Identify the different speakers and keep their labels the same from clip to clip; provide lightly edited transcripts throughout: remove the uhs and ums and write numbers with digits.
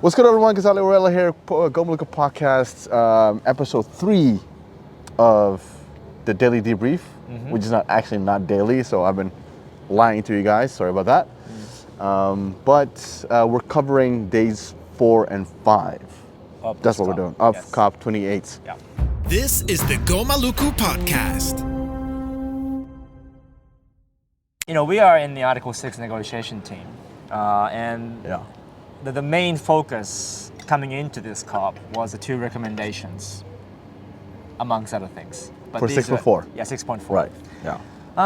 Speaker 1: What's good, everyone? Ghazali Ohorella here, Maluku podcast, episode 3 of the daily debrief, which is not daily, so I've been lying to you guys. Sorry about that. But we're covering days 4 and 5. That's what we're doing, of COP28.
Speaker 2: Yeah. This is the Go Maluku podcast.
Speaker 3: You know, we are in the Article 6 negotiation team, and the main focus coming into this COP was the 2 recommendations, amongst other things. But
Speaker 1: For 6.4?
Speaker 3: Yeah, 6.4.
Speaker 1: Right, yeah.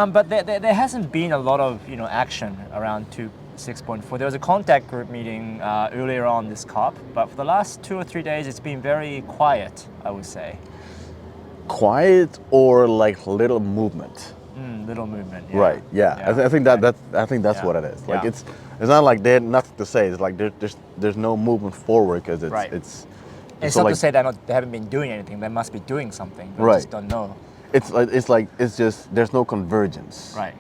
Speaker 3: But there hasn't been a lot of action around 6.4. There was a contact group meeting earlier on this COP, but for the last 2 or 3 days, it's been very quiet, I would say.
Speaker 1: Quiet or like little movement?
Speaker 3: Little movement. Yeah.
Speaker 1: Right. Yeah. I think that's what it is. Like it's not like they had nothing to say. It's like there's no movement forward because it's
Speaker 3: not like, to say they haven't been doing anything. They must be doing something. They just don't know.
Speaker 1: It's just there's no convergence.
Speaker 3: Right.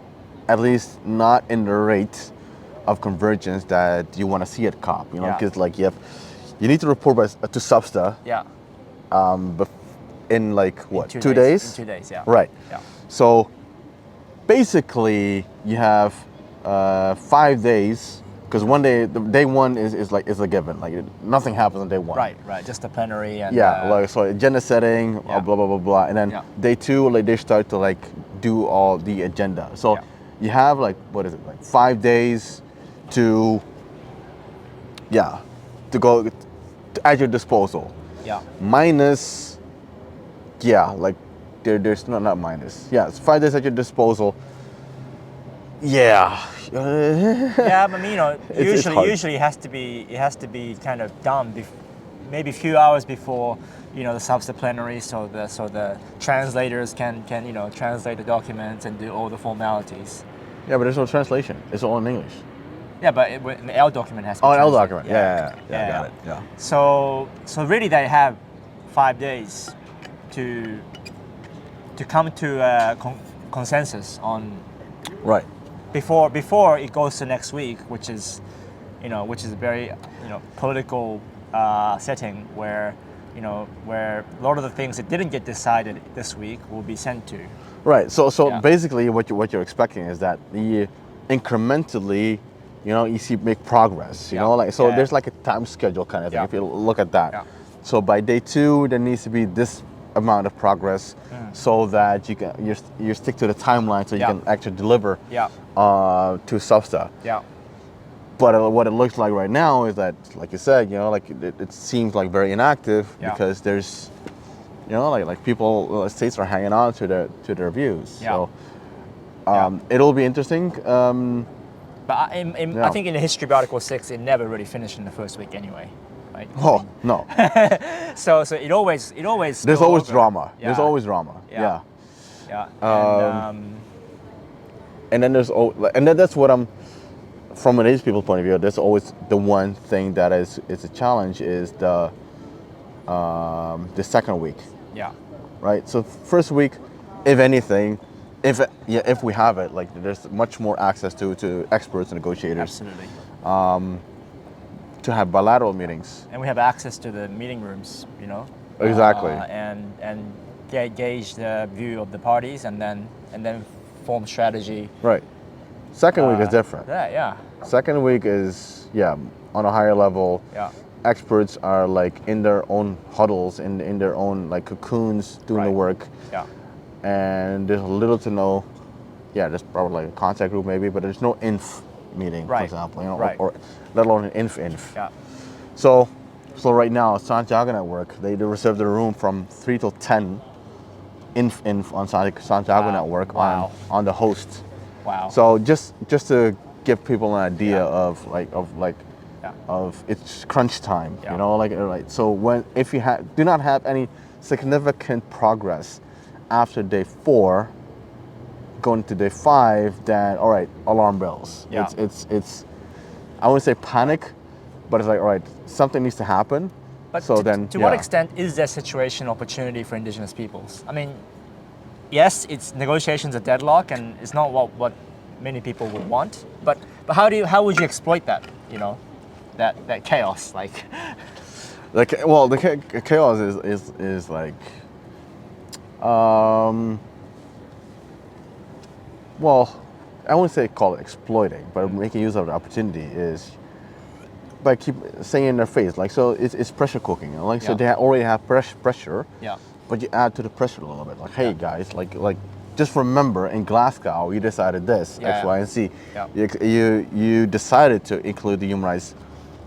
Speaker 1: At least not in the rate of convergence that you want to see at COP. You know, because like you need to report to Substa.
Speaker 3: Yeah.
Speaker 1: But in like what,
Speaker 3: 2
Speaker 1: 2 days?
Speaker 3: In 2 days. Yeah.
Speaker 1: Right.
Speaker 3: Yeah.
Speaker 1: So basically, you have 5 days, because one day, day 1 is a given. Like nothing happens on day 1.
Speaker 3: Right. Just a plenary and
Speaker 1: like so agenda setting, blah blah blah, and then day 2, like they start to like do all the agenda. So you have like 5 days to go at your disposal. Yeah. Minus. Like there's not minus. Yeah, it's 5 days at your disposal. Yeah.
Speaker 3: But I mean, usually it has to be kind of done maybe a few hours before the Substa plenary, so the translators can translate the documents and do all the formalities.
Speaker 1: Yeah, but there's no translation. It's all in English.
Speaker 3: Yeah, but the L document has to be
Speaker 1: L document.
Speaker 3: Yeah,
Speaker 1: got it. Yeah.
Speaker 3: So really they have 5 days to come to a consensus on before it goes to next week, which is a very political setting where a lot of the things that didn't get decided this week will be sent to. Right.
Speaker 1: So basically what you're expecting is that the incrementally you see make progress. There's like a time schedule kind of thing if you look at that. Yeah. So by day 2 there needs to be this amount of progress so that you stick to the timeline so you can actually deliver to Substa. Yeah. But what it looks like right now is that, like you said, it seems like very inactive because there's like people, states are hanging on to their views. Yeah. So it'll be interesting.
Speaker 3: But I think in the history of Article 6, it never really finished in the first week anyway. Right?
Speaker 1: Oh no!
Speaker 3: so it always.
Speaker 1: There's always drama. Yeah. There's always drama. Yeah. And then that's what I'm. From an Indigenous people's point of view, there's always the one thing that is a challenge is the second week. Yeah. Right. So first week, if anything, if we have it, like there's much more access to experts and negotiators.
Speaker 3: Absolutely.
Speaker 1: To have bilateral meetings,
Speaker 3: and we have access to the meeting rooms,
Speaker 1: exactly,
Speaker 3: and gauge the view of the parties, and then form strategy.
Speaker 1: Right. Second week is different.
Speaker 3: Yeah.
Speaker 1: Second week is on a higher level. Yeah. Experts are like in their own huddles, in their own like cocoons, doing the work. Yeah. And there's little to no. Yeah, there's probably like a contact group maybe, but there's no inf meeting, for example, or let alone an inf. Yeah. So right now, Santiago Network, they reserve the room from 3 till 10 inf on Santiago Network on the host. Wow. So just to give people an idea of it's crunch time, So if you do not have any significant progress after day 4, going to day 5, then all right, alarm bells. Yeah. It's I wouldn't say panic, but it's like, all right, something needs to happen.
Speaker 3: But to what extent is there situation opportunity for Indigenous peoples? I mean, yes, it's negotiations are deadlock, and it's not what many people would want. But how would you exploit that? that chaos, like.
Speaker 1: Well, the chaos is like, well, I wouldn't say call it exploiting, but making use of the opportunity is by keep saying in their face, like, so it's pressure cooking, you know? Like, so they already have pressure, but you add to the pressure a little bit, like, hey guys, like just remember in Glasgow you decided this X, Y, and Z. You decided to include the human rights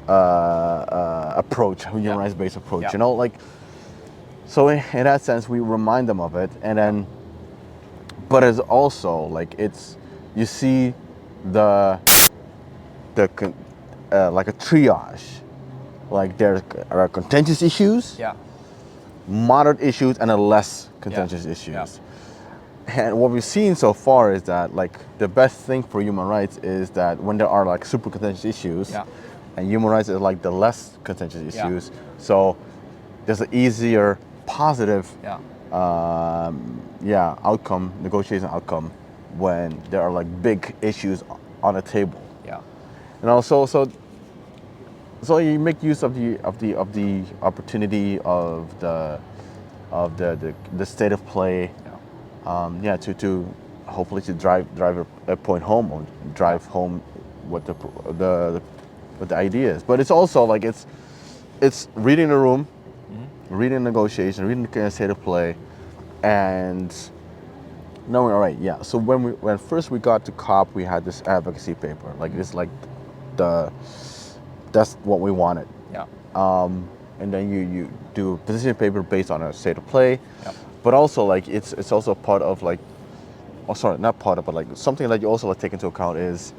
Speaker 1: approach, human rights based approach, you know, like, so in that sense we remind them of it, and then, but it's also like you see the like a triage, like there are contentious issues, moderate issues, and less contentious issues. And what we've seen so far is that like the best thing for human rights is that when there are like super contentious issues, and human rights is like the less contentious issues, so there's an easier positive outcome, negotiation outcome, when there are like big issues on the table. And also, so you make use of the opportunity of the state of play, to hopefully to drive a point home, or drive home what the ideas. But it's also like it's reading the room, reading negotiation, reading the state of play, and knowing, all right, so when first we got to COP, we had this advocacy paper, like this, like that's what we wanted. And then you do a position paper based on a state of play, but also like it's also part of like, oh sorry, not part of, but like something that you also like take into account is,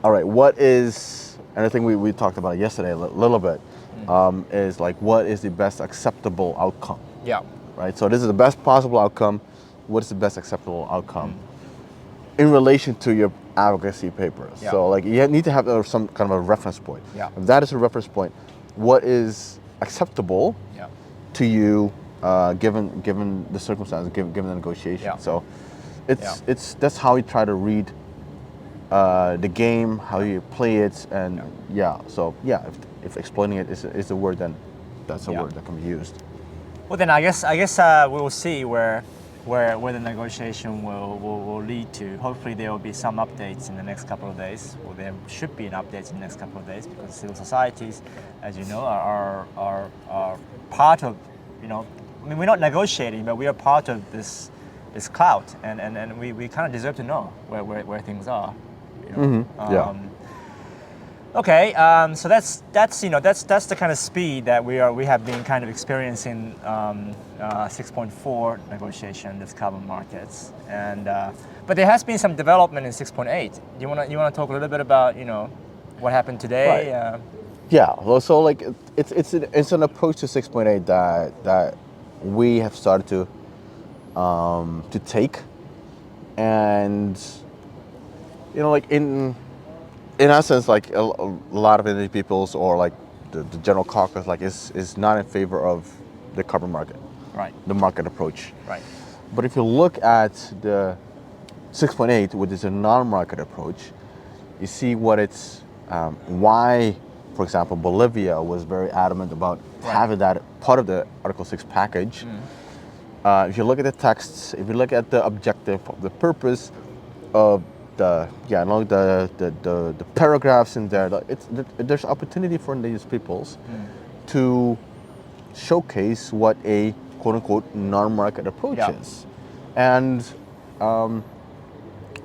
Speaker 1: all right, what is, and I think we talked about it yesterday a little bit, is like, what is the best acceptable outcome? Right. So this is the best possible outcome. What is the best acceptable outcome in relation to your advocacy papers? So like you need to have some kind of a reference point. If that is a reference point, what is acceptable to you, given the circumstances, given the negotiation? So it's that's how you try to read the game, how you play it, and if exploiting it is a word, then that's a word that can be used.
Speaker 3: Well, then I guess we will see where the negotiation will lead to. Hopefully there will be some updates in the next couple of days, or there should be an update in the next couple of days, because civil societies, as you know, are part of, you know, I mean, we're not negotiating, but we are part of this clout, and we kind of deserve to know where things are. You know? Okay, so that's the kind of speed that we have been kind of experiencing 6.4 negotiation, this carbon markets, and but there has been some development in 6.8. You want to talk a little bit about, you know, what happened today?
Speaker 1: Well, so like it's an approach to 6.8 that we have started to take, and you know, like in essence, like a lot of Indigenous peoples, or like the general caucus, like is not in favor of the carbon market, the market approach. But if you look at the 6.8, which is a non-market approach, you see what it's why, for example, Bolivia was very adamant about having that part of the Article 6 package. If you look at the texts, if you look at the objective, the purpose of the paragraphs in there, there's opportunity for Indigenous peoples to showcase what a quote-unquote non-market approach is, and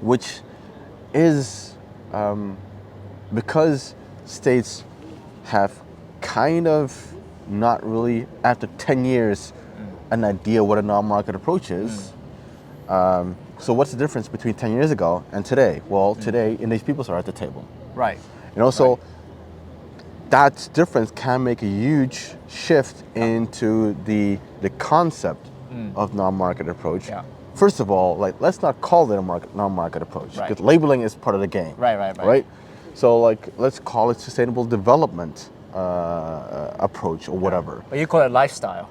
Speaker 1: which is because states have kind of not really, after 10 years, an idea what a non-market approach is. So what's the difference between 10 years ago and today? Well, today, Indigenous peoples are at the table. You know, so that difference can make a huge shift into the concept of non-market approach. First of all, like, let's not call it a non-market approach, because labeling is part of the game. Right? So like, let's call it sustainable development approach or whatever.
Speaker 3: But you call it lifestyle.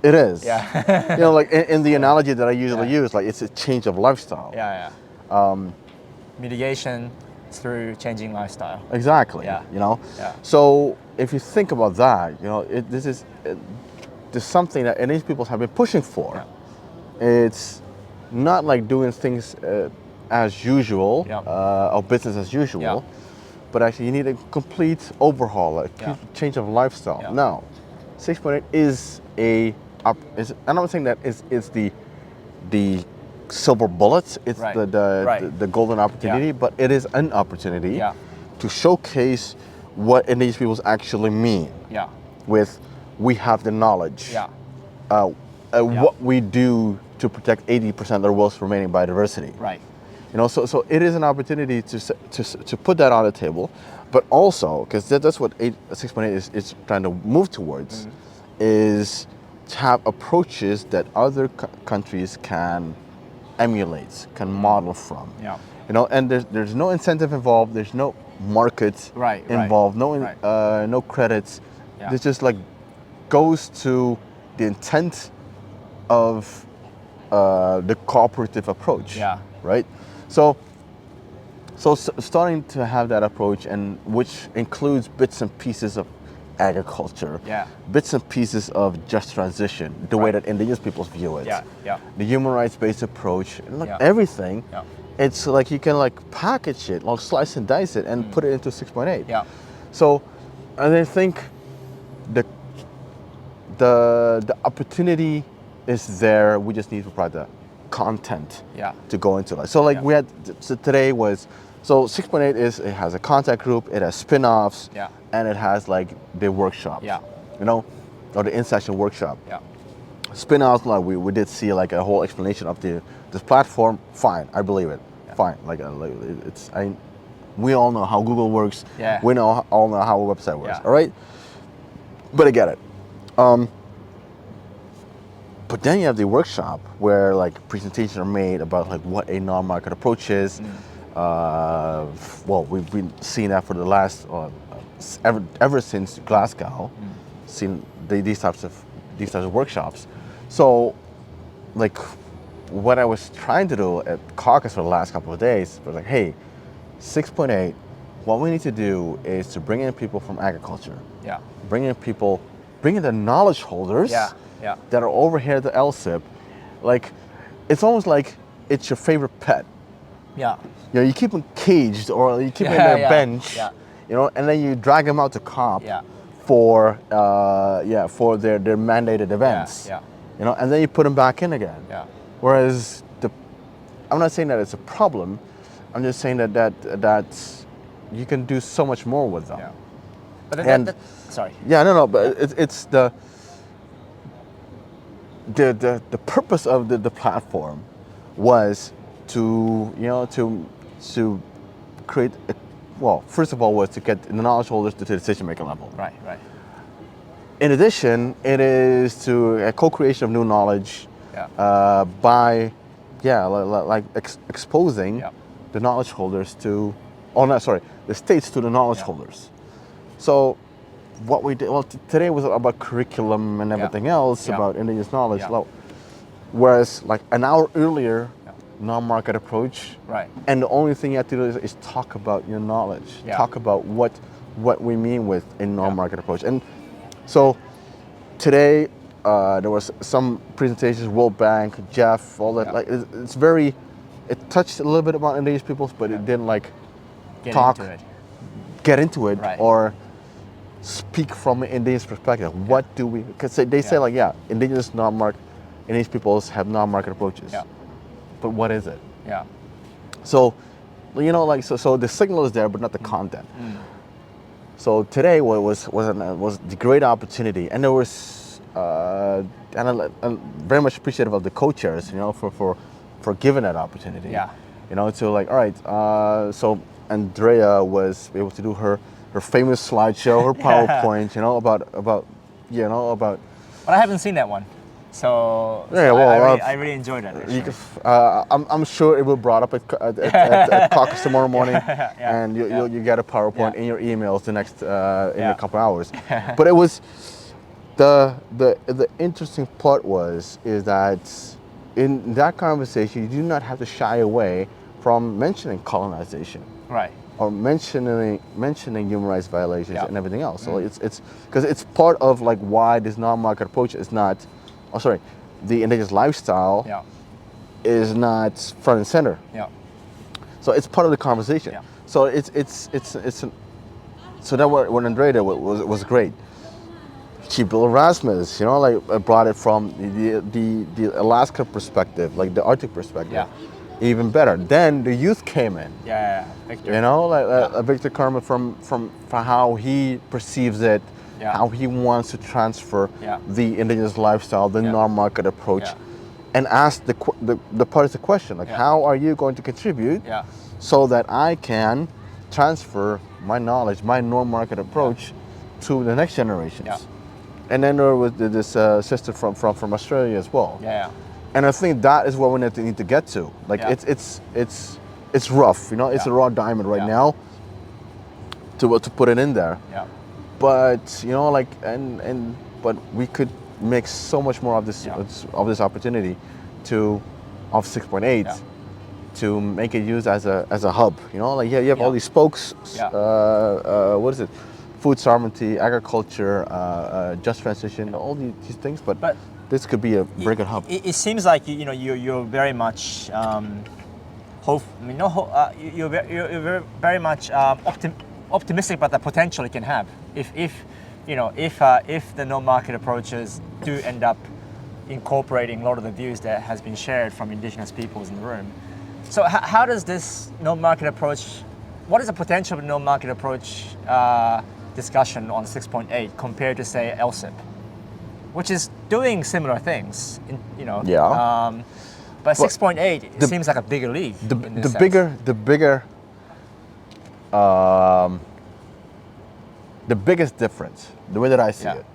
Speaker 1: It is. You know, like in the analogy that I usually use, like it's a change of lifestyle.
Speaker 3: Mitigation, through changing lifestyle.
Speaker 1: Exactly.
Speaker 3: Yeah.
Speaker 1: You know.
Speaker 3: Yeah.
Speaker 1: So if you think about that, you know, this is something that Indigenous peoples have been pushing for.
Speaker 3: Yeah.
Speaker 1: It's not like doing things as usual, or business as usual, but actually you need a complete overhaul, a complete change of lifestyle.
Speaker 3: Yeah.
Speaker 1: Now, 6.8 is I'm not saying that it's the silver bullet, it's the golden opportunity, but it is an opportunity to showcase what Indigenous peoples actually mean.
Speaker 3: Yeah.
Speaker 1: With we have the knowledge.
Speaker 3: Yeah.
Speaker 1: What we do to protect 80% of the world's remaining biodiversity.
Speaker 3: Right.
Speaker 1: You know, so it is an opportunity to put that on the table, but also because that's what 6.8 is trying to move towards, is to have approaches that other countries can emulate, can model from.
Speaker 3: Yeah.
Speaker 1: You know, and there's no incentive involved. There's no market involved. No credits.
Speaker 3: Yeah.
Speaker 1: It's just like goes to the intent of the cooperative approach.
Speaker 3: Yeah.
Speaker 1: Right. So starting to have that approach, and which includes bits and pieces of agriculture, bits and pieces of just transition, the way that Indigenous peoples view it, the human rights-based approach, everything. It's like you can like package it, like slice and dice it, and put it into 6.8.
Speaker 3: Yeah.
Speaker 1: So, and I think the opportunity is there. We just need to provide the content to go into it. So like we had today was, so 6.8 it has a contact group, it has spin-offs, and it has like the workshop, you know, or the in-session workshop. Spin-offs, like we did see like a whole explanation of this platform. Fine, I believe it. Fine, like we all know how Google works. We all know how a website works. All right, but I get it. But then you have the workshop where like presentations are made about like what a non-market approach is. Well, we've been seeing that for the last ever since Glasgow, seen these types of workshops. So, like, what I was trying to do at caucus for the last couple of days was like, hey, 6.8. What we need to do is to bring in people from agriculture. Bring in the knowledge holders. That are over here at the LSIP. Like, it's almost like it's your favorite pet. You know, you keep them caged or you keep them in their bench, you know, and then you drag them out to COP for their mandated events. You know, and then you put them back in again. Whereas I'm not saying that it's a problem. I'm just saying that you can do so much more with them.
Speaker 3: But sorry.
Speaker 1: But it's the purpose of the platform was to create first of all was to get the knowledge holders to the decision making level.
Speaker 3: Right.
Speaker 1: In addition, it is to a co-creation of new knowledge by exposing the knowledge holders to the states to the knowledge holders. So what we did, today was about curriculum and everything else about Indigenous knowledge. Whereas like an hour earlier, non-market approach, and the only thing you have to do is talk about your knowledge, talk about what we mean with a non-market approach. And so today there was some presentations, World Bank, Jeff, all that. Like it touched a little bit about Indigenous peoples, but it didn't like get into it or speak from an Indigenous perspective. What do we? Because they say like Indigenous Indigenous peoples have non-market approaches. But what is it? So, you know, like so the signal is there, but not the content. So today was the great opportunity, and there was and I'm very much appreciative of the co-chairs, you know, for giving that opportunity. You know, to like, all right, so Andrea was able to do her famous slideshow, her PowerPoint, you know, about. But
Speaker 3: I haven't seen that one. So I really enjoyed that.
Speaker 1: I'm sure it will be brought up at caucus tomorrow morning, and you get a PowerPoint in your emails the next in a couple hours. But it was the interesting part is that in that conversation you do not have to shy away from mentioning colonization. or mentioning human rights violations and everything else. So it's because it's part of like why this non-market approach is not, the indigenous lifestyle is not front and center.
Speaker 3: Yeah.
Speaker 1: So it's part of the conversation.
Speaker 3: Yeah.
Speaker 1: So so that what Andrea did was great. Chief Bill Erasmus, brought it from the Alaska perspective, like the Arctic perspective.
Speaker 3: Yeah.
Speaker 1: Even better. Then the youth came in.
Speaker 3: Victor.
Speaker 1: Victor Kerman from how he perceives it, how he wants to transfer the indigenous lifestyle, the non-market approach, and ask the parties the question, like, how are you going to contribute so that I can transfer my knowledge, my non-market approach to the next generations?
Speaker 3: Yeah.
Speaker 1: And then there was this sister from Australia as well.
Speaker 3: Yeah.
Speaker 1: And I think that is what we need to get to. Like it's rough, it's a raw diamond right now to put it in there.
Speaker 3: Yeah.
Speaker 1: But but we could make so much more of this opportunity of 6.8 to make it used as a hub. You have all these spokes. What is it? Food sovereignty, agriculture, just transition, all these things. But this could be a very good hub.
Speaker 3: It seems like you're very much you're very much optimistic about the potential it can have if the no-market approaches do end up incorporating a lot of the views that has been shared from Indigenous peoples in the room. So how does this no-market approach? What is the potential of a no-market approach discussion on 6.8 compared to, say, LSIP, which is doing similar things, but 6.8 seems like a bigger league.
Speaker 1: The biggest difference, the way that I see it,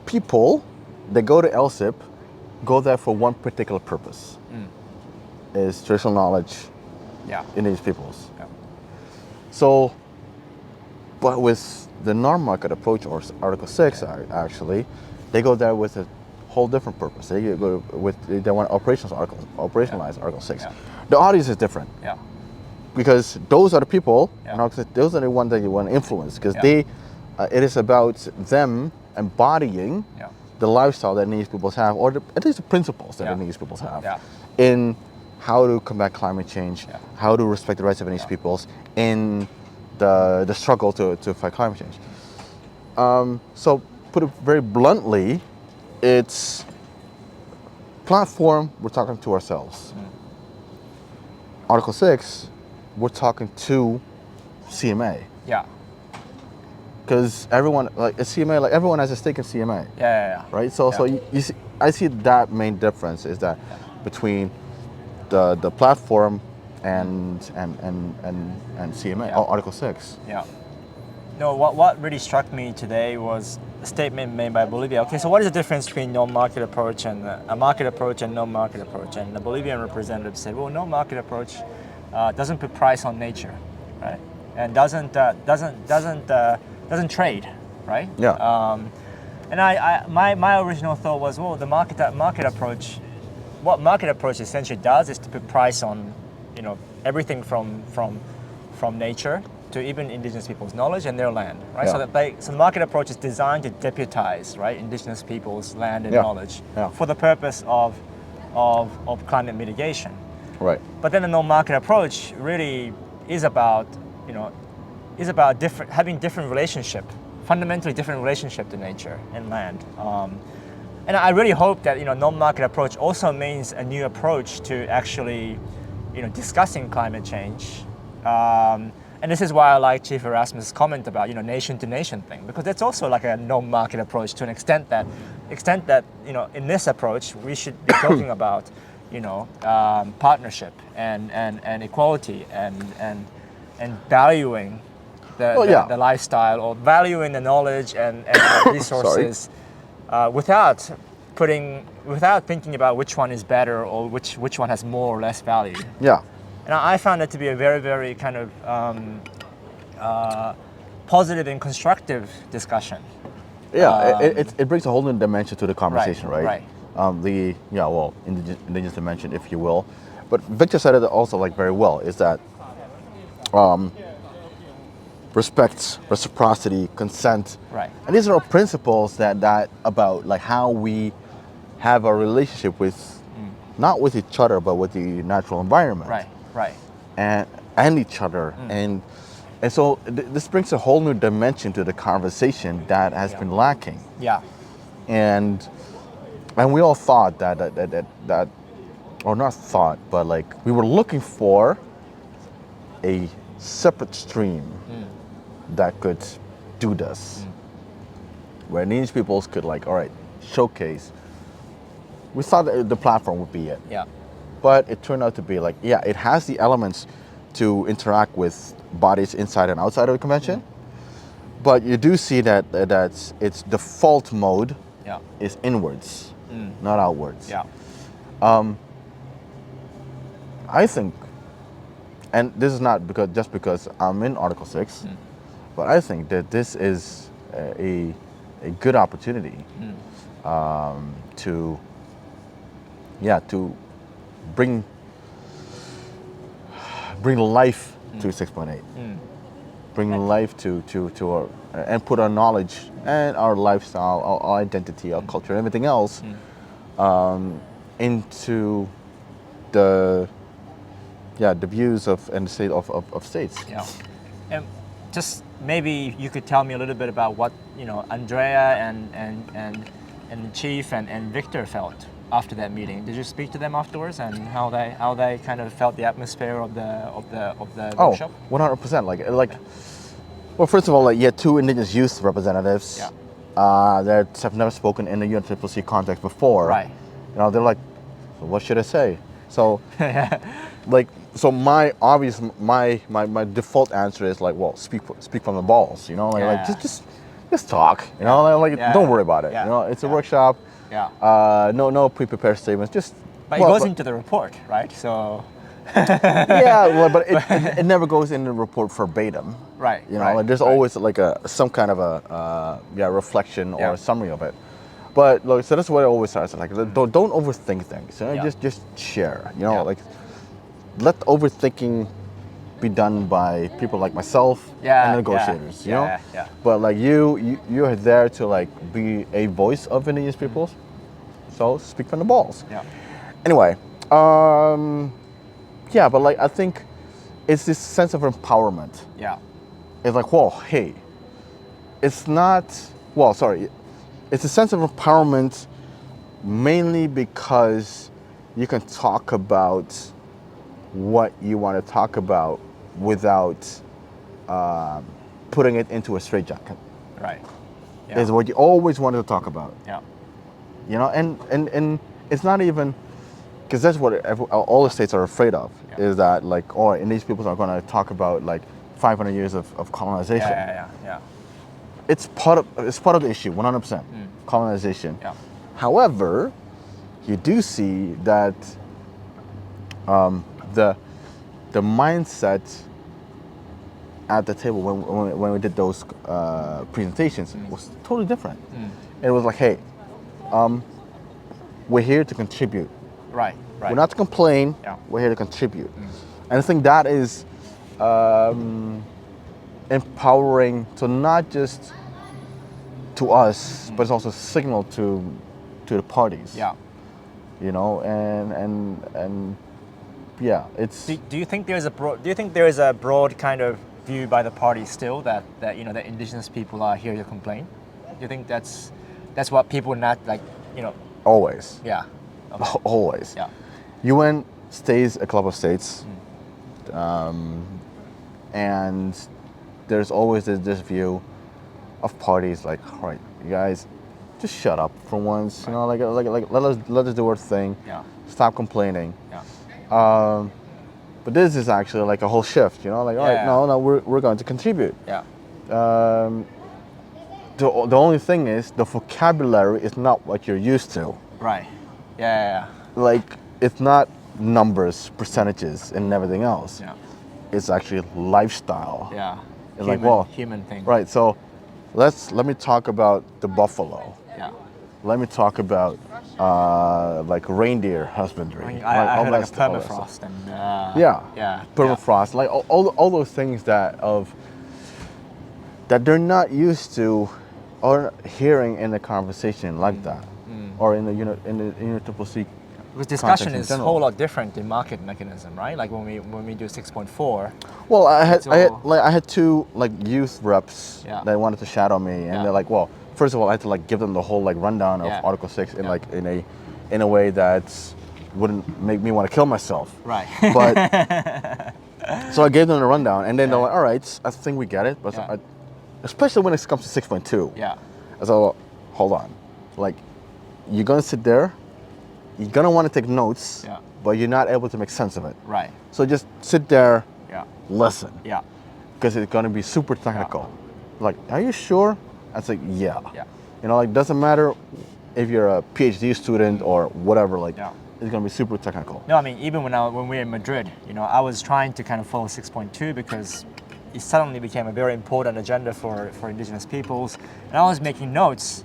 Speaker 1: people that go to LSIP go there for one particular purpose, is traditional knowledge, Indigenous peoples.
Speaker 3: Yeah.
Speaker 1: So, but with the non-market approach, or Article 6, actually, they go there with a whole different purpose. They want to operationalize Article 6. Yeah. The audience is different.
Speaker 3: Yeah.
Speaker 1: Because those are the people, those are the ones that you want to influence, because it is about them embodying the lifestyle that Indigenous peoples have, or at least the principles that Indigenous peoples have, in how to combat climate change, how to respect the rights of Indigenous peoples in the struggle to fight climate change. So, put it very bluntly, it's platform, we're talking to ourselves. Article 6, we're talking to CMA.
Speaker 3: Yeah.
Speaker 1: Because everyone, like a CMA, like everyone has a stake in CMA.
Speaker 3: Yeah.
Speaker 1: Right. So you see, I see that main difference is that between the platform and CMA, Article 6.
Speaker 3: Yeah. No, what really struck me today was a statement made by Bolivia. Okay, so what is the difference between no-market approach and a market approach and no-market approach? And the Bolivian representative said, well, no-market approach doesn't put price on nature, right? And doesn't trade, right?
Speaker 1: Yeah.
Speaker 3: And my original thought was, well, the market approach, what market approach essentially does is to put price on, everything from nature to even Indigenous people's knowledge and their land, right?
Speaker 1: Yeah.
Speaker 3: So the market approach is designed to deputize, right, Indigenous people's land and knowledge for the purpose of climate mitigation.
Speaker 1: Right.
Speaker 3: But then the no-market approach really is about, having different relationship, fundamentally different relationship to nature and land. And I really hope that no-market approach also means a new approach to actually, discussing climate change. And this is why I like Chief Erasmus' comment about nation-to-nation thing, because that's also like a no-market approach to an extent that in this approach we should be talking about partnership and equality and valuing the lifestyle, or valuing the knowledge and resources without thinking about which one is better or which one has more or less value.
Speaker 1: Yeah.
Speaker 3: And I found it to be a very, very kind of positive and constructive discussion.
Speaker 1: Yeah, it brings a whole new dimension to the conversation, right?
Speaker 3: Right.
Speaker 1: Indigenous dimension, if you will. But Victor said it also like very well, is that respect, reciprocity, consent.
Speaker 3: Right.
Speaker 1: And these are all principles that about like how we have a relationship with, not with each other, but with the natural environment.
Speaker 3: Right. Right.
Speaker 1: And each other. And so this brings a whole new dimension to the conversation that has been lacking.
Speaker 3: Yeah.
Speaker 1: And we all thought that or not thought, but like we were looking for a separate stream that could do this, where Indigenous peoples could like, all right, showcase. We thought that the platform would be it. Yeah. But it turned out to be like, yeah, it has the elements to interact with bodies inside and outside of the convention. But you do see that its default mode is inwards, not outwards. Yeah. I think, and this is not because I'm in Article 6, but I think that this is a good opportunity to bring life to 6.8, bring life to our, and put our knowledge and our lifestyle, our identity, our culture, everything else into the views of and the state of states. Yeah,
Speaker 3: and just maybe you could tell me a little bit about what Andrea and the chief and Victor felt after that meeting. Did you speak to them afterwards, and how they kind of felt the atmosphere of the workshop?
Speaker 1: 100%. Like, well, first of all, like, you had two Indigenous youth representatives that have never spoken in the UNFCCC context before. Right. They're like, what should I say? So, so my default answer is like, well, speak from the balls. Just talk. Don't worry about it. It's a workshop. Yeah. No pre-prepared statements.
Speaker 3: But it goes into the report, right? So.
Speaker 1: But it never goes in the report verbatim. Right. There's always like some kind of a reflection or a summary of it. But so that's what I always starts like. Don't overthink things. Just share. Let overthinking be done by people like myself and negotiators. But like you're there to like be a voice of Indigenous peoples. So speak from the balls. Yeah. Anyway, but like I think it's this sense of empowerment. Yeah. It's like, whoa, hey, it's not. Well, sorry, it's a sense of empowerment mainly because you can talk about what you want to talk about without putting it into a straitjacket. Right. Yeah. Is what you always wanted to talk about. Yeah. And it's not even, because that's what all the states are afraid of, is that like, Indigenous peoples are going to talk about like 500 years of colonization. Yeah. It's part of the issue, 100%, colonization. Yeah. However, you do see that the mindset at the table when we did those presentations was totally different. It was like, hey, we're here to contribute. Right. We're not to complain. Yeah. We're here to contribute. And I think that is empowering to not just to us, but it's also a signal to the parties. Yeah. And it's.
Speaker 3: Do you think there is a broad kind of view by the party still that that Indigenous people are here to complain? Do you think that's what people not like
Speaker 1: Always.
Speaker 3: Yeah.
Speaker 1: Okay. Always. Yeah. UN stays a club of states, and there's always this view of parties like, all right, you guys, just shut up for once. Right. Let us do our thing. Yeah. Stop complaining. Yeah. But this is actually like a whole shift. All right, no, we're going to contribute. Yeah. The only thing is the vocabulary is not what you're used to.
Speaker 3: Right. Yeah.
Speaker 1: Like, it's not numbers, percentages, and everything else. Yeah. It's actually lifestyle. Yeah. It's
Speaker 3: human thing.
Speaker 1: Right. So let me talk about the buffalo. Yeah. Let me talk about like reindeer husbandry.
Speaker 3: I heard like a
Speaker 1: all that
Speaker 3: permafrost
Speaker 1: stuff.
Speaker 3: and
Speaker 1: Yeah, permafrost, like all those things that they're not used to or hearing in a conversation like that, or in the UNFCCC.
Speaker 3: Because discussion is a whole lot different in market mechanism, right? Like when we do 6.4.
Speaker 1: Well, I had two like youth reps that wanted to shadow me, and they're like, well, first of all, I had to like give them the whole like rundown of Article 6 in like in a way that wouldn't make me want to kill myself.
Speaker 3: Right.
Speaker 1: But so I gave them the rundown, and then they're like, all right, I think we get it, but especially when it comes to 6.2.
Speaker 3: Yeah.
Speaker 1: I said, well, hold on, like you're gonna sit there. You're gonna want to take notes, but you're not able to make sense of it.
Speaker 3: Right.
Speaker 1: So just sit there, listen.
Speaker 3: Yeah.
Speaker 1: Because it's gonna be super technical. Like, are you sure? I say, yeah. You know, like, doesn't matter if you're a PhD student or whatever. Like, it's gonna be super technical.
Speaker 3: No, I mean, even when we were in Madrid, you know, I was trying to kind of follow 6.2 because it suddenly became a very important agenda for Indigenous peoples, and I was making notes,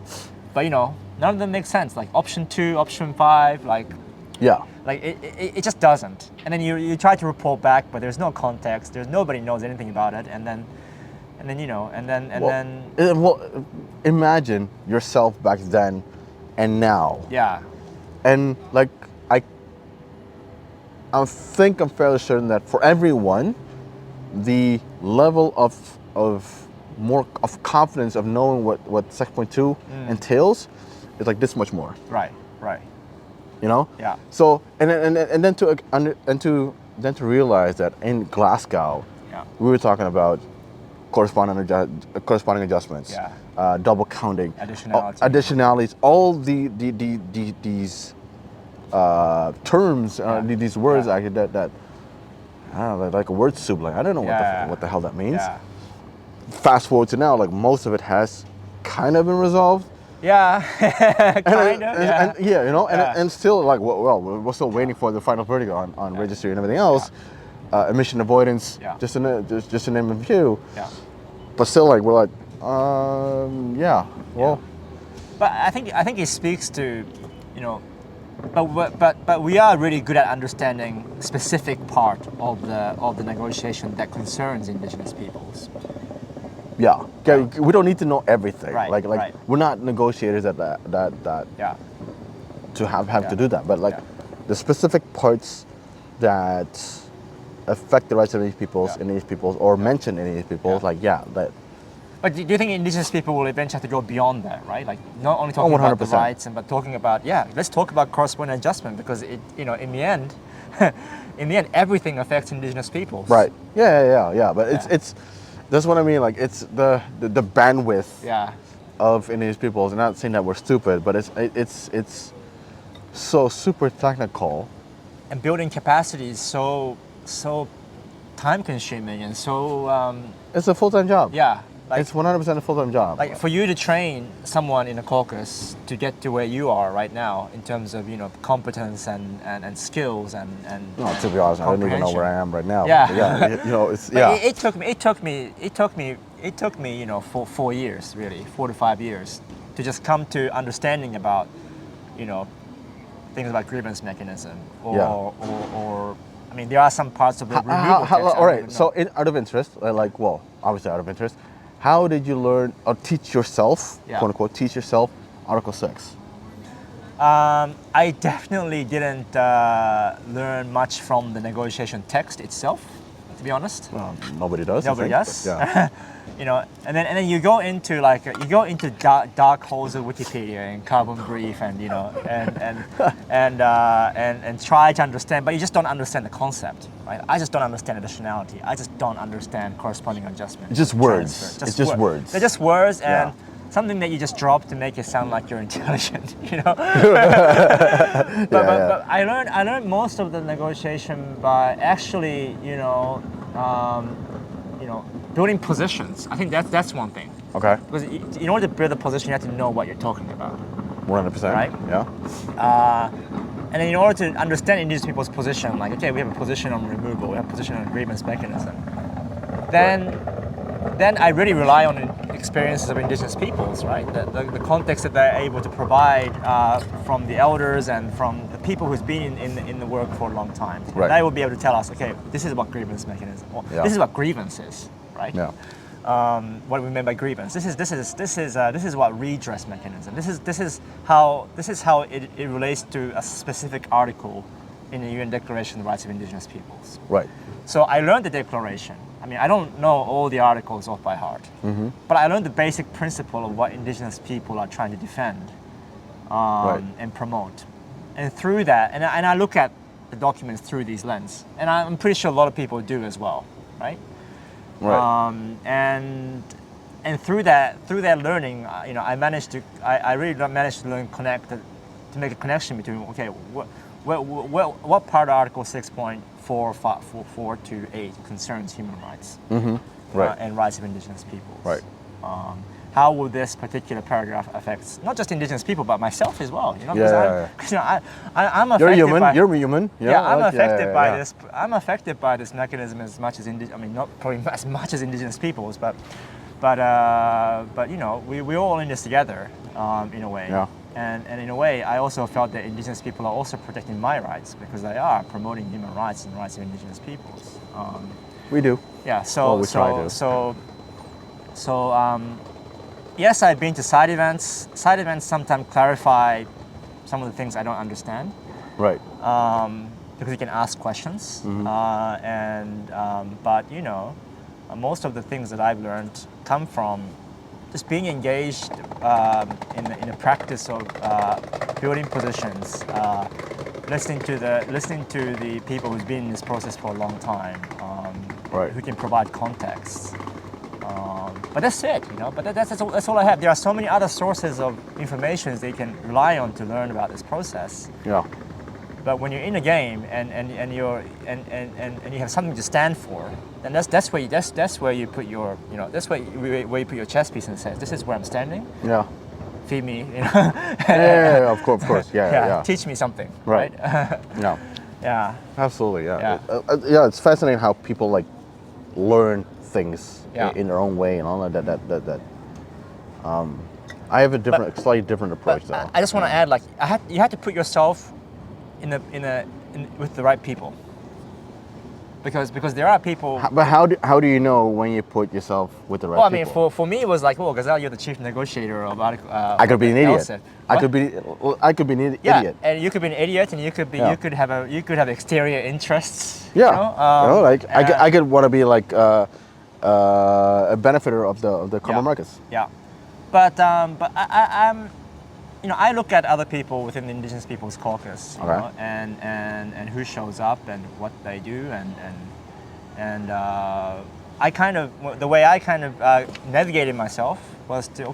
Speaker 3: but you know. None of them make sense. Like option 2, option 5, like it just doesn't. And then you try to report back, but there's no context. There's nobody knows anything about it. And then you know,
Speaker 1: well, imagine yourself back then and now.
Speaker 3: Yeah.
Speaker 1: And like I think I'm fairly certain that for everyone, the level of more of confidence of knowing what 6.2 entails. It's like this much more.
Speaker 3: Right.
Speaker 1: You know.
Speaker 3: Yeah.
Speaker 1: So and then to realize that in Glasgow, we were talking about corresponding adjustments. Yeah. Double counting. Additionalities. All these terms, these words actually that I don't know, like a word soup. Like I don't know what the hell that means.
Speaker 3: Yeah.
Speaker 1: Fast forward to now, like most of it has kind of been resolved.
Speaker 3: Yeah, kind of.
Speaker 1: And you know, and still like, well, we're still waiting for the final verdict on registry and everything else. Emission avoidance, just to name a few. Yeah. But still, like we're like, well.
Speaker 3: But I think it speaks to, you know, but we are really good at understanding specific part of the negotiation that concerns Indigenous peoples.
Speaker 1: Yeah, we don't need to know everything. Like we're not negotiators that to have to do that. But like the specific parts that affect the rights of Indigenous peoples, or mention Indigenous peoples, that.
Speaker 3: But do you think Indigenous people will eventually have to go beyond that, right? Like not only talking about the rights, but talking about let's talk about corresponding adjustment, because it, you know, in the end, everything affects Indigenous peoples.
Speaker 1: Right. Yeah. But it's. That's what I mean. Like it's the bandwidth of Indigenous peoples. I'm not saying that we're stupid, but it's so super technical.
Speaker 3: And building capacity is so time consuming and so.
Speaker 1: It's a full-time job.
Speaker 3: Yeah. Like,
Speaker 1: it's 100% a full-time job.
Speaker 3: Like for you to train someone in a caucus to get to where you are right now in terms of, you know, competence and skills and
Speaker 1: no, to be honest, I don't even know where I am right now.
Speaker 3: Yeah.
Speaker 1: You know, it's
Speaker 3: It took me, you know, 4 years really, 4 to 5 years to just come to understanding about, you know, things about grievance mechanism or I mean, there are some parts of the removal.
Speaker 1: All right. So, out of interest, obviously out of interest, how did you learn or teach yourself, quote unquote, teach yourself Article 6?
Speaker 3: I definitely didn't learn much from the negotiation text itself, to be honest.
Speaker 1: Well, nobody does.
Speaker 3: Nobody does. You know, and then you go into dark holes of Wikipedia and Carbon Brief and, you know, and try to understand, but you just don't understand the concept, right? I just don't understand additionality. I just don't understand corresponding adjustment.
Speaker 1: It's just words. It's just words.
Speaker 3: They're just words and something that you just drop to make it sound like you're intelligent, you know. But I learned most of the negotiation by actually, you know, building positions. I think that's one thing.
Speaker 1: Okay.
Speaker 3: Because in order to build a position, you have to know what you're talking about.
Speaker 1: 100%.
Speaker 3: Right?
Speaker 1: Yeah.
Speaker 3: And then in order to understand Indigenous people's position, like, okay, we have a position on removal, we have a position on grievance mechanism. Then I really rely on experiences of indigenous peoples, right? The context that they're able to provide from the elders and from the people who's been in the work for a long time.
Speaker 1: Right.
Speaker 3: They will be able to tell us, okay, this is what grievance mechanism, or this is what grievance is, right?
Speaker 1: Yeah.
Speaker 3: What we mean by grievance. This is what redress mechanism. This is how it relates to a specific article in the UN Declaration of the Rights of Indigenous Peoples.
Speaker 1: Right.
Speaker 3: So I learned the declaration. I mean, I don't know all the articles off by heart, but I learned the basic principle of what indigenous people are trying to defend and promote. And through that, and I look at the documents through these lens, and I'm pretty sure a lot of people do as well, right?
Speaker 1: Right.
Speaker 3: And through that learning, I really managed to learn to make a connection between, okay, what part of Article 6.4 to 8 concerns human rights
Speaker 1: Right.
Speaker 3: and rights of indigenous peoples.
Speaker 1: Right.
Speaker 3: How will this particular paragraph affect not just indigenous people but myself as well? I'm affected.
Speaker 1: You're human.
Speaker 3: By,
Speaker 1: You're human.
Speaker 3: I'm affected by this. I'm affected by this mechanism as much as not probably as much as indigenous peoples, but we're all in this together in a way.
Speaker 1: Yeah.
Speaker 3: And in a way, I also felt that indigenous people are also protecting my rights because they are promoting human rights and rights of indigenous peoples.
Speaker 1: We do.
Speaker 3: Yeah.
Speaker 1: We try to.
Speaker 3: Yes, I've been to side events. Side events sometimes clarify some of the things I don't understand.
Speaker 1: Right.
Speaker 3: Because you can ask questions. But most of the things that I've learned come from just being engaged in the practice of building positions, listening to the people who've been in this process for a long time, who can provide context. But that's it, But that's all I have. There are so many other sources of information they can rely on to learn about this process.
Speaker 1: Yeah.
Speaker 3: But when you're in a game and you have something to stand for, then that's where you put your that's where you put your chess piece and says, this is where I'm standing.
Speaker 1: Yeah.
Speaker 3: Feed me,
Speaker 1: Yeah, of course. Yeah.
Speaker 3: Teach me something.
Speaker 1: Right.
Speaker 3: Yeah. Yeah.
Speaker 1: Absolutely. Yeah. It's fascinating how people learn things in their own way and all that. I have a slightly different approach though.
Speaker 3: I just want to add, you have to put yourself with the right people, because there are people.
Speaker 1: But how do you know when you put yourself with the right people?
Speaker 3: Well, I mean, for me, it was like, well, Ghazali, you're the chief negotiator of Article.
Speaker 1: I could be an idiot. I could be an idiot.
Speaker 3: Yeah, and you could be an idiot, and you could have exterior interests.
Speaker 1: Yeah, I could want to be a benefiter of the carbon markets.
Speaker 3: Yeah, but I'm. I look at other people within the Indigenous Peoples Caucus, and who shows up and what they do, and the way I navigated myself was to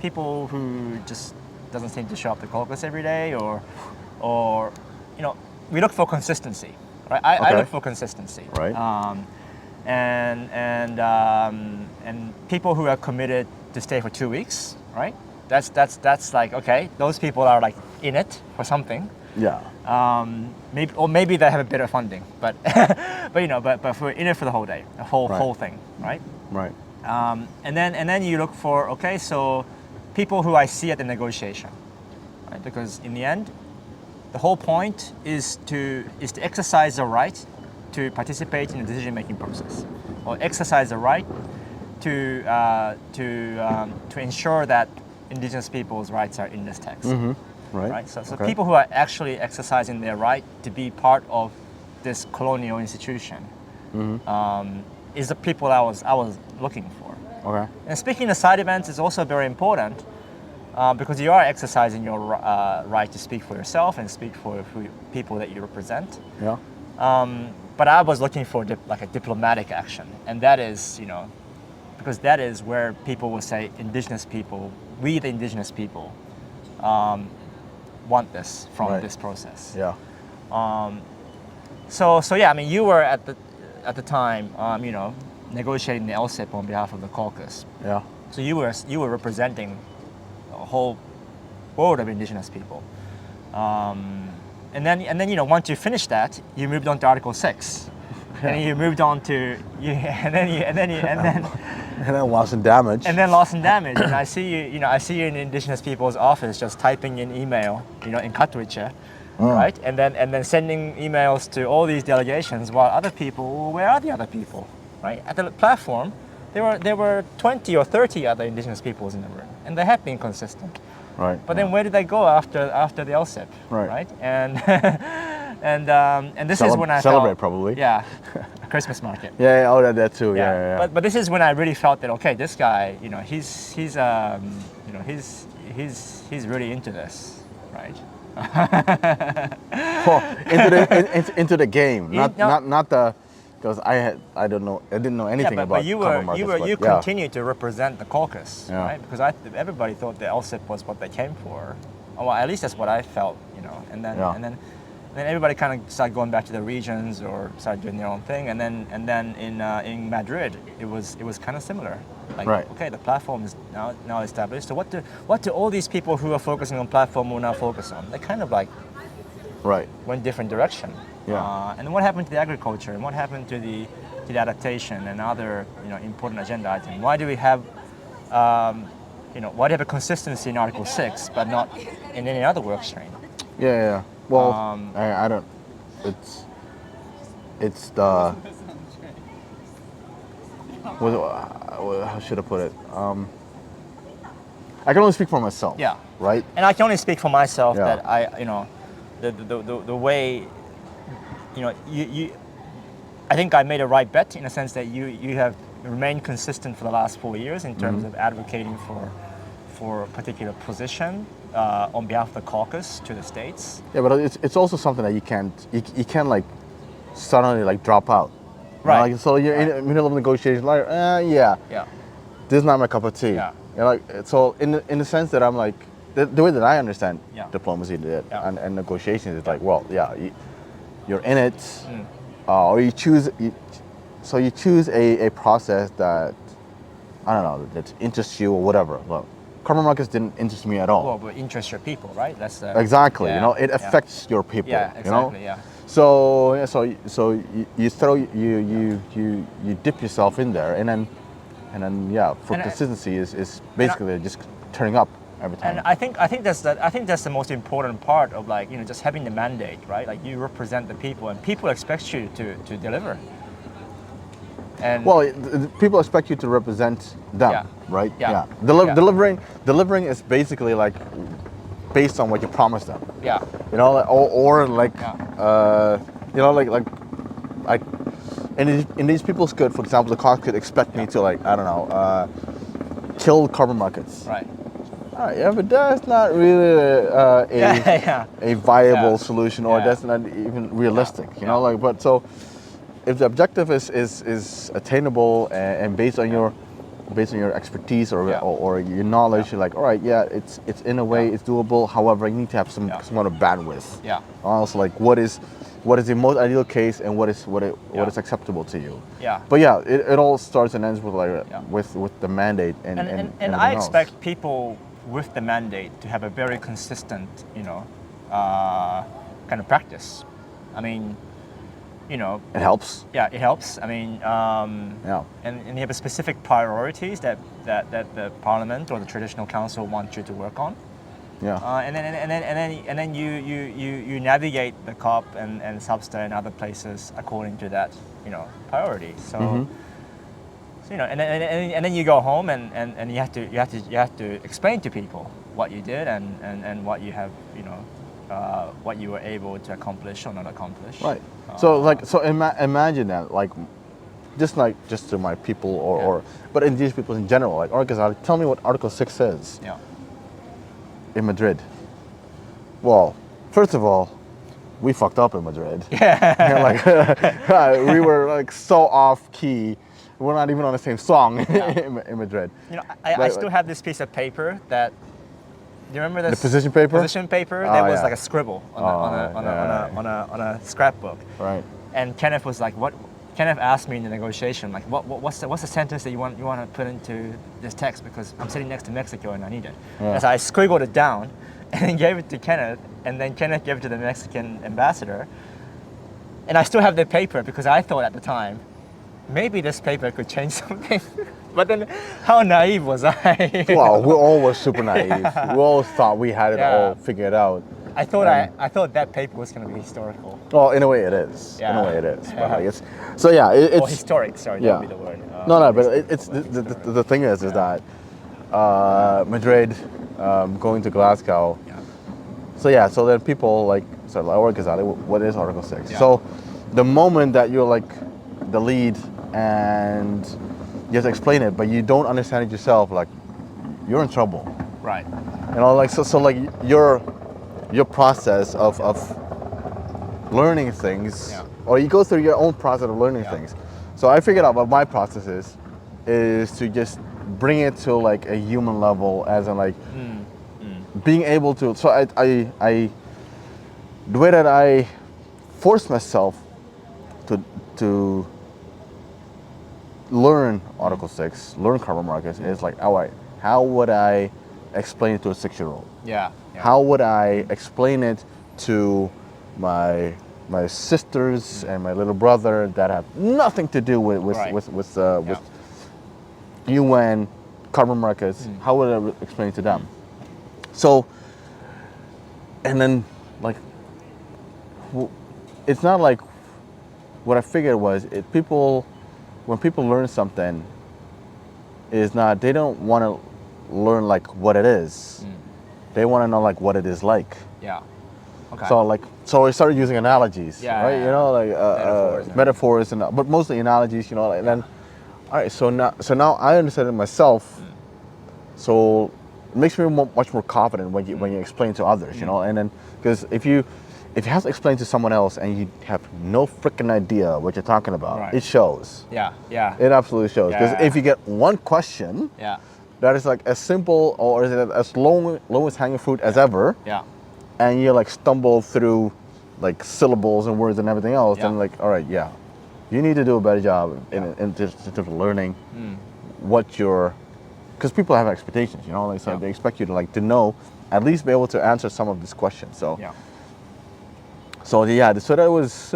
Speaker 3: people who just doesn't seem to show up to caucus every day, or we look for consistency, right? I look for consistency,
Speaker 1: right?
Speaker 3: And people who are committed to stay for 2 weeks, right? That's those people are in it for something.
Speaker 1: Yeah.
Speaker 3: Maybe they have a bit of funding, but but for in it for the whole day, the whole thing, right?
Speaker 1: Right.
Speaker 3: And then you look for so people who I see at the negotiation, right? Because in the end, the whole point is to exercise the right to participate in the decision-making process, or exercise the right to ensure that Indigenous people's rights are in this text.
Speaker 1: Right.
Speaker 3: So people who are actually exercising their right to be part of this colonial institution is the people I was looking for.
Speaker 1: Okay.
Speaker 3: And speaking of side events is also very important because you are exercising your right to speak for yourself and speak for people that you represent.
Speaker 1: Yeah.
Speaker 3: But I was looking for a diplomatic action, and that is because that is where people will say Indigenous people, we the Indigenous people, want this from this process.
Speaker 1: Yeah.
Speaker 3: So yeah, I mean, you were at the time, negotiating the LSIP on behalf of the caucus.
Speaker 1: Yeah.
Speaker 3: So you were representing a whole world of Indigenous people. And then once you finished that, you moved on to Article 6. And then you moved on to
Speaker 1: And then loss and damage.
Speaker 3: And I see you in the Indigenous Peoples office just typing in email, in Katowice, right? And then sending emails to all these delegations while other people, where are the other people, right? At the platform, there were 20 or 30 other Indigenous peoples in the room, and they have been consistent.
Speaker 1: Right.
Speaker 3: But then where did they go after the LSEP? Right. And and this is when I
Speaker 1: celebrate
Speaker 3: felt,
Speaker 1: probably.
Speaker 3: Yeah. Christmas market.
Speaker 1: Yeah. Oh, that too. Yeah.
Speaker 3: But this is when I really felt that okay, this guy, he's really into this, right?
Speaker 1: into the game, not the. Because I didn't know anything about
Speaker 3: but
Speaker 1: carbon markets.
Speaker 3: You continue to represent the caucus, right? Because everybody thought the LSEP was what they came for. Well, at least that's what I felt, And then everybody kind of started going back to the regions or started doing their own thing. And then in Madrid, it was kind of similar. Like, okay, the platform is now established. So what do all these people who are focusing on platform will now focus on? They kind of like went different direction.
Speaker 1: Yeah.
Speaker 3: And what happened to the agriculture, and what happened to the adaptation and other important agenda items? Why do we have why do you have a consistency in Article 6 but not in any other work stream?
Speaker 1: Yeah. Well, I don't. It's the. How should I put it? I can only speak for myself.
Speaker 3: Yeah.
Speaker 1: Right.
Speaker 3: And I can only speak for myself that the way. I think I made a right bet in a sense that you have remained consistent for the last 4 years in terms of advocating for a particular position on behalf of the caucus to the states.
Speaker 1: Yeah, but it's also something that you can't like suddenly like drop out.
Speaker 3: Right.
Speaker 1: So you're in the middle of negotiations, like this is not my cup of tea.
Speaker 3: Yeah.
Speaker 1: So in the sense that I'm like the way that I understand diplomacy and negotiations is like, well, you're in it, or you choose a process that, I don't know, that interests you or whatever. Look, carbon markets didn't interest me at all.
Speaker 3: Well, but interest your people, right? That's
Speaker 1: exactly. It affects your people.
Speaker 3: Yeah, exactly. Yeah.
Speaker 1: So you dip yourself in there, and then for consistency is basically just turning up every time.
Speaker 3: And I think that's the most important part of just having the mandate, right? Like you represent the people, and people expect you to deliver. And
Speaker 1: people expect you to represent them, right?
Speaker 3: Yeah.
Speaker 1: Delivering is basically like based on what you promised them.
Speaker 3: Yeah.
Speaker 1: In these people's good, for example, the caucus could expect me to kill carbon markets.
Speaker 3: Right.
Speaker 1: All right, but that's not really a viable solution, or that's not even realistic. But so if the objective is attainable and based on your expertise or your knowledge, you're like, all right, it's in a way it's doable. However, you need to have some sort of bandwidth.
Speaker 3: Yeah.
Speaker 1: Also, like what is the most ideal case and what is acceptable to you.
Speaker 3: Yeah.
Speaker 1: But it all starts and ends with with the mandate and
Speaker 3: I expect people with the mandate to have a very consistent, kind of practice. I mean,
Speaker 1: it helps.
Speaker 3: Yeah, it helps. I mean, and you have a specific priorities that the parliament or the traditional council wants you to work on.
Speaker 1: Yeah.
Speaker 3: And then you navigate the COP and Substa and other places according to that, priority. So. And then you go home and you have to explain to people what you did and what you have, what you were able to accomplish or not accomplish.
Speaker 1: Right. Imagine that, just to my people but indigenous people in general, like, Ghazali, tell me what Article 6 says.
Speaker 3: Yeah.
Speaker 1: In Madrid. Well, first of all, we fucked up in Madrid.
Speaker 3: Yeah.
Speaker 1: We were so off key. We're not even on the same song in Madrid.
Speaker 3: I still have this piece of paper that. Do you remember this?
Speaker 1: The position paper.
Speaker 3: Position paper that was like a scribble on a scrapbook.
Speaker 1: Right.
Speaker 3: And Kenneth was like, "What?" Kenneth asked me in the negotiation, like, "What's the sentence that you want to put into this text? Because I'm sitting next to Mexico and I need it."
Speaker 1: Yeah.
Speaker 3: And so I scribbled it down, and then gave it to Kenneth, and then Kenneth gave it to the Mexican ambassador. And I still have the paper because I thought at the time maybe this paper could change something. But then, how naive was I?
Speaker 1: Well, we all were super naive. We all thought we had it all figured out.
Speaker 3: I thought that paper was going to be historical.
Speaker 1: Well, in a way it is.
Speaker 3: Yeah.
Speaker 1: In a way it is.
Speaker 3: Yeah.
Speaker 1: But like so yeah, it's
Speaker 3: or historic. Sorry, that would be the word.
Speaker 1: no, but it's the thing is that Madrid, going to Glasgow. Yeah. So then people like or Ghazali, what is Article 6? Yeah. So the moment that you're like the lead and you have to explain it, but you don't understand it yourself, like you're in trouble.
Speaker 3: Right.
Speaker 1: Like so like your process of learning things, or you go through your own process of learning things. So I figured out what my process is to just bring it to like a human level, as in like being able to. So I the way that I force myself to learn Article 6, learn carbon markets is like, all right, how would I explain it to a 6-year-old?
Speaker 3: Yeah.
Speaker 1: How would I explain it to my sisters and my little brother that have nothing to do with UN carbon markets? How would I explain it to them? So, and then like, it's not like what I figured was when people learn something, is not, they don't want to learn like what it is. They want to know like what it is like.
Speaker 3: Yeah. Okay.
Speaker 1: So I started using analogies, right? You know, like metaphors and but mostly analogies. You know, like then. All right. So now I understand it myself. So it makes me much more confident when you explain to others. You know, and then because if you have to explain to someone else and you have no freaking idea what you're talking about, it shows.
Speaker 3: Yeah. Yeah.
Speaker 1: It absolutely shows. Because if you get one question, that is like as simple or is it as lowest hanging fruit as ever. Yeah. And you like stumble through like syllables and words and everything else, then like, all right, you need to do a better job in terms of learning what you're, because people have expectations, you know, like so they expect you to like to know, at least be able to answer some of these questions. So so that was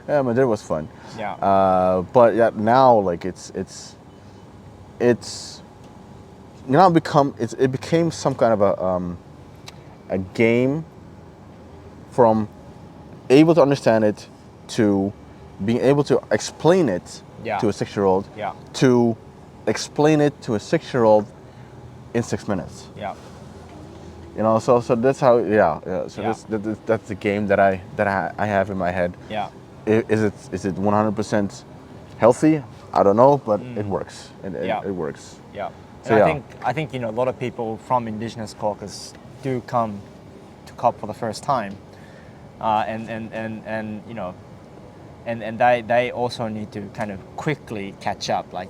Speaker 1: Madrid was fun. Yeah. But now like it's now it became some kind of a game, from able to understand it to being able to explain it to a 6-year-old to explain it to a 6-year-old in 6 minutes. Yeah. You know, so that's how So that's the game that I have in my head. Yeah. Is it 100% healthy? I don't know, but it works. It works. Yeah.
Speaker 3: So I think you know a lot of people from Indigenous caucus do come to COP for the first time, and you know, and they also need to kind of quickly catch up, like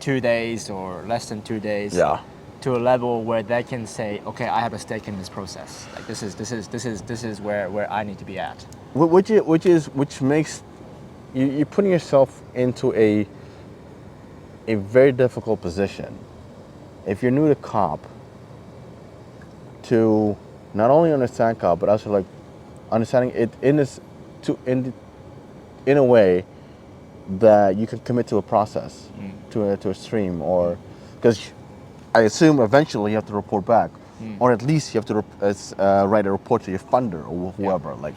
Speaker 3: 2 days or less than 2 days. Yeah. To a level where they can say, okay, I have a stake in this process. Like this is where I need to be at.
Speaker 1: Which makes you're putting yourself into a very difficult position. If you're new to COP, to not only understand COP, but also like understanding it in a way that you can commit to a process, to a stream, or because I assume eventually you have to report back, or at least you have to write a report to your funder or whoever. Like,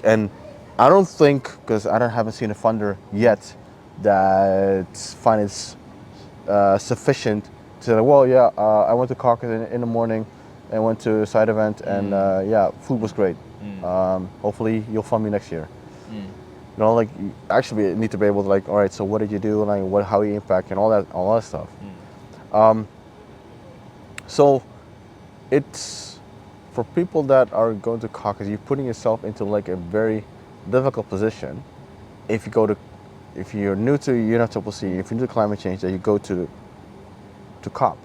Speaker 1: and I don't think, because I haven't seen a funder yet that finds sufficient to say, well, I went to caucus in the morning, I went to a side event, and food was great. Hopefully you'll fund me next year. You know, like actually you need to be able to like, all right, so what did you do, like how you impact, and all that stuff. So it's for people that are going to caucus, you're putting yourself into like a very difficult position. If you're new to UNFCCC, if you're new to climate change, that you go to COP.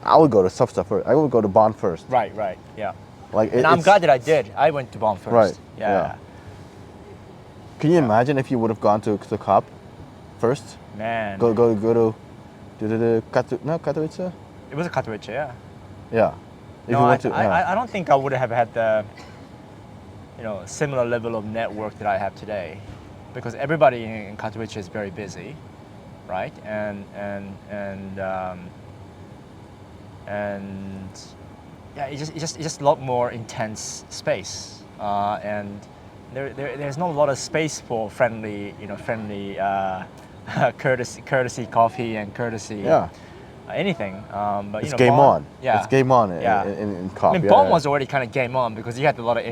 Speaker 1: I would go to stuff first. I would go to Bonn first.
Speaker 3: Right, yeah. And I'm glad that I did. I went to Bonn first.
Speaker 1: Right.
Speaker 3: Yeah.
Speaker 1: Can you imagine if you would have gone to COP first?
Speaker 3: Man.
Speaker 1: Go to Katowice?
Speaker 3: It was a Katowice, yeah.
Speaker 1: Yeah.
Speaker 3: I don't think I would have had the similar level of network that I have today. because everybody in Katowice is very busy, right? And yeah, it's just a lot more intense space, and there's not a lot of space for friendly courtesy coffee and courtesy anything. But
Speaker 1: it's game
Speaker 3: Bonn,
Speaker 1: on. It's game on in COP.
Speaker 3: I mean, Bonn was already kind of game on because you had a lot of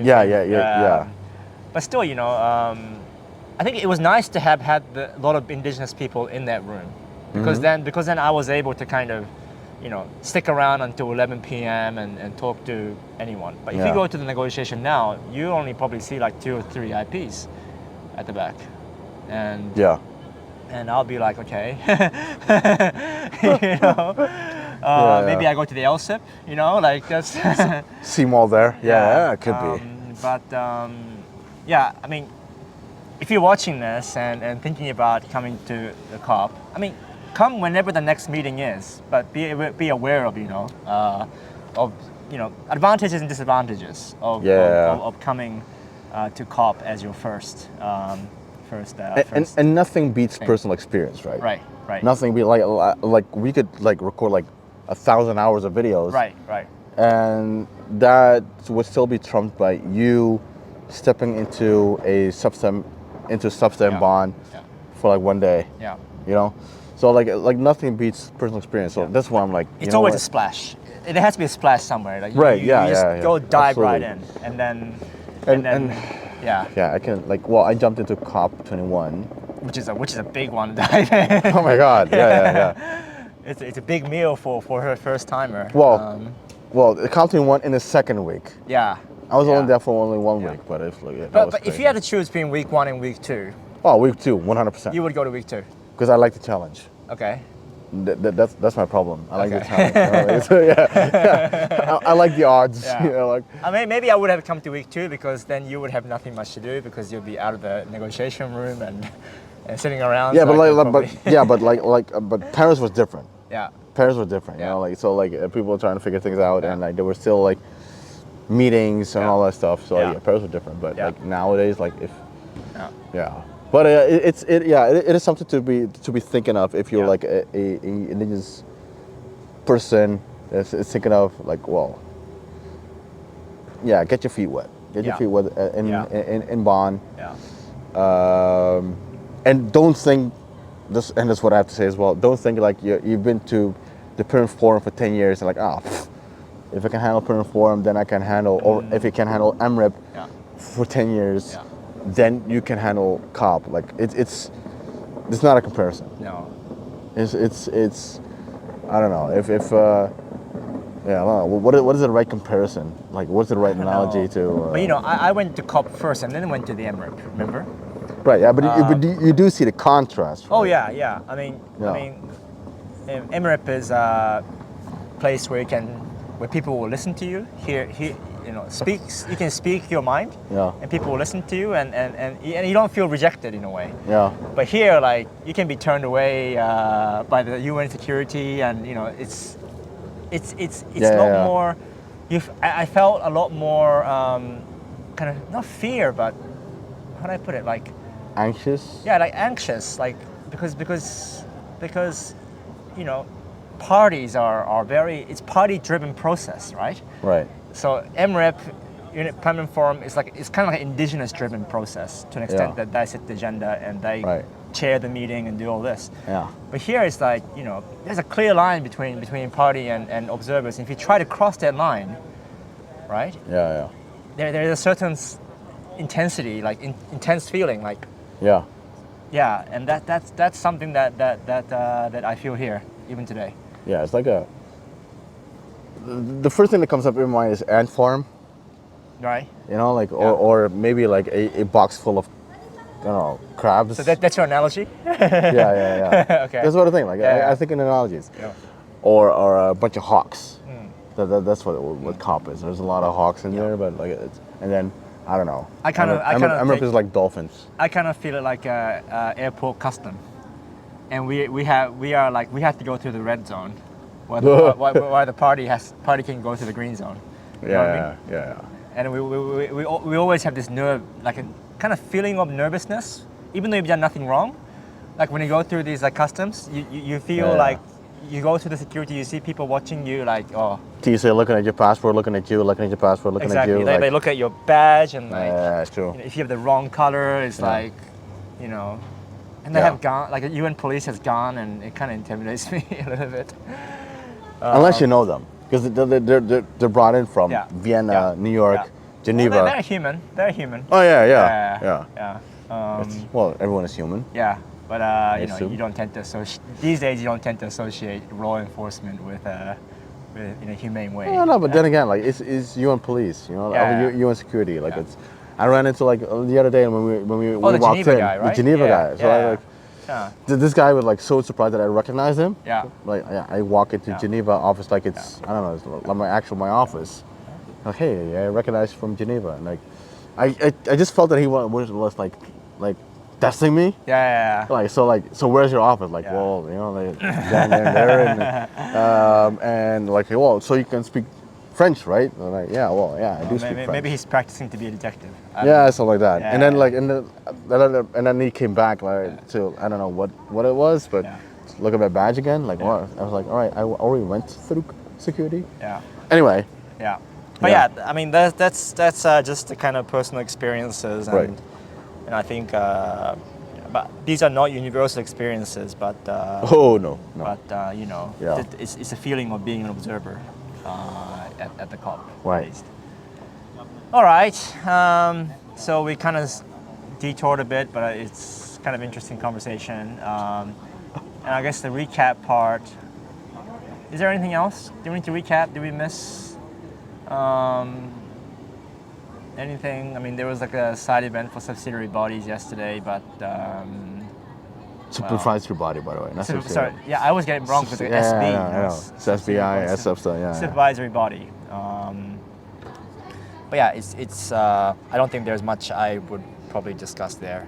Speaker 3: But still, I think it was nice to have had a lot of indigenous people in that room, because then I was able to kind of, stick around until 11 p.m. and talk to anyone. But if you go to the negotiation now, you only probably see like 2 or 3 IPs at the back, and I'll be like, okay, maybe I go to the LSIP, like that's
Speaker 1: see them all there. Yeah, it could be.
Speaker 3: But I mean, if you're watching this and thinking about coming to the COP, I mean, come whenever the next meeting is, but be aware of advantages and disadvantages of coming to COP as your first.
Speaker 1: And nothing beats personal experience, right?
Speaker 3: Right.
Speaker 1: Nothing be like we could record 1,000 hours of videos.
Speaker 3: Right.
Speaker 1: And that would still be trumped by you stepping into a substem bond for one day.
Speaker 3: Yeah.
Speaker 1: So like nothing beats personal experience. So that's why I'm like.
Speaker 3: It's always a splash. It has to be a splash somewhere. Like you just go dive right in, and then. Yeah,
Speaker 1: I can I jumped into COP21,
Speaker 3: which is a big one to dive in.
Speaker 1: Oh my God, yeah.
Speaker 3: It's a big meal for her first timer.
Speaker 1: Well, the COP21 in the second week.
Speaker 3: Yeah.
Speaker 1: I was only there for only 1 week, but it's
Speaker 3: but if you had to choose between week 1 and week 2.
Speaker 1: Oh, week 2, 100%.
Speaker 3: You would go to week 2.
Speaker 1: Because I like the challenge.
Speaker 3: Okay.
Speaker 1: That's my problem. I like the challenge. So, I like the odds.
Speaker 3: Yeah. I mean, maybe I would have come to week 2 because then you would have nothing much to do because you'll be out of the negotiation room and sitting around.
Speaker 1: Yeah, but Paris was different.
Speaker 3: Yeah.
Speaker 1: Paris was different. People were trying to figure things out, and there were still meetings and all that stuff. So Paris was different. But nowadays, But it is something to be thinking of if you're a indigenous person is thinking of get your feet wet. Get your feet wet in Bonn.
Speaker 3: Yeah.
Speaker 1: And don't think this, and that's what I have to say as well. Don't think you've been to the Pyramid Forum for 10 years and if I can handle Pyramid Forum, then I can handle, or if you can handle MRIP for 10 years. Yeah. Then you can handle COP. It's not a comparison.
Speaker 3: No.
Speaker 1: It's I don't know if I don't know what is the right comparison? What's the right analogy to?
Speaker 3: But I went to COP first and then went to the MRIP. Remember?
Speaker 1: Right. Yeah. But you do see the contrast. Right?
Speaker 3: Oh yeah. I mean, MRIP is a place where people will listen to you, hear. You can speak your mind, and people will listen to you, and you don't feel rejected in a way.
Speaker 1: Yeah.
Speaker 3: But here, you can be turned away by the UN security, and it's a lot more. I felt a lot more kind of not fear, but how do I put it?
Speaker 1: Anxious.
Speaker 3: Yeah, anxious, because parties are very. It's party-driven process, right?
Speaker 1: Right.
Speaker 3: So MREP, Unit Permanent Forum, it's kind of an indigenous-driven process to an extent that they set the agenda and they chair the meeting and do all this.
Speaker 1: Yeah.
Speaker 3: But here it's there's a clear line between party and observers. And if you try to cross that line, right?
Speaker 1: Yeah.
Speaker 3: There's a certain intensity, intense feeling,
Speaker 1: Yeah.
Speaker 3: Yeah, and that's something that I feel here even today.
Speaker 1: Yeah, it's the first thing that comes up in my mind is ant farm.
Speaker 3: Right.
Speaker 1: Or maybe a box full of, crabs.
Speaker 3: So that's your analogy?
Speaker 1: Yeah.
Speaker 3: Okay.
Speaker 1: That's what I think. I think in analogies.
Speaker 3: Yeah.
Speaker 1: Or a bunch of hawks. That's what COP is. There's a lot of hawks in there, but and then I don't know.
Speaker 3: I kind of
Speaker 1: is like dolphins.
Speaker 3: I kind of feel it like airport custom, and we have to go through the red zone. Why the party can go to the green zone. You know what I mean?
Speaker 1: Yeah.
Speaker 3: And we always have this nerve, a kind of feeling of nervousness even though you've done nothing wrong, like when you go through these like customs, you feel like you go through the security, you see people watching you like, oh.
Speaker 1: TSA looking at your passport, looking at you, looking at your passport, looking at you.
Speaker 3: Exactly. They look at your badge and like,
Speaker 1: yeah, it's true.
Speaker 3: If you have the wrong color, it's like, you know. And they have gun, like the UN police has gone, and it kind of intimidates me a little bit.
Speaker 1: Unless you know them, because they're brought in from Vienna, New York, Geneva.
Speaker 3: Well, they're human. They're human.
Speaker 1: Oh yeah. Well, everyone is human.
Speaker 3: Yeah, but you know, you don't tend to associate these days. You don't tend to associate law enforcement with in a humane way.
Speaker 1: No, but then again, like it's UN police, you know, UN security. Like it's. I ran into like the other day when we walked
Speaker 3: Geneva
Speaker 1: in,
Speaker 3: guy, right?
Speaker 1: the Geneva guy. So this guy was like so surprised that I recognized him.
Speaker 3: Yeah.
Speaker 1: Like I walk into Geneva office like it's I don't know, it's like my office. Like, hey, I recognize you from Geneva, and like I just felt that he was like testing me.
Speaker 3: Yeah.
Speaker 1: Like so where's your office? Like well, you know, like down there and like well, so you can speak French, right? And like, I do speak French.
Speaker 3: Maybe he's practicing to be a detective.
Speaker 1: Something like that. And then and then he came back like to I don't know what it was, but look at my badge again. Like what? I was like, all right, I already went through security.
Speaker 3: Yeah.
Speaker 1: Anyway.
Speaker 3: Yeah. But I mean that's just the kind of personal experiences, and I think, but these are not universal experiences. But
Speaker 1: no.
Speaker 3: But you know, it's a feeling of being an observer. At the COP,
Speaker 1: right?
Speaker 3: At least. All right, so we kind of detoured a bit, but it's kind of interesting conversation. And I guess the recap part. Is there anything else? Do we need to recap? Did we miss anything? I mean, there was like a side event for subsidiary bodies yesterday, but.
Speaker 1: Supervisory body, by the way. Not
Speaker 3: sorry, I always get it wrong with the SB.
Speaker 1: It's SBI, SF stuff,
Speaker 3: Supervisory body. But yeah, it's. I don't think there's much I would probably discuss there.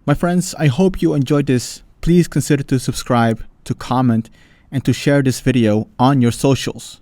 Speaker 4: My friends, I hope you enjoyed this. Please consider to subscribe, to comment, and to share this video on your socials.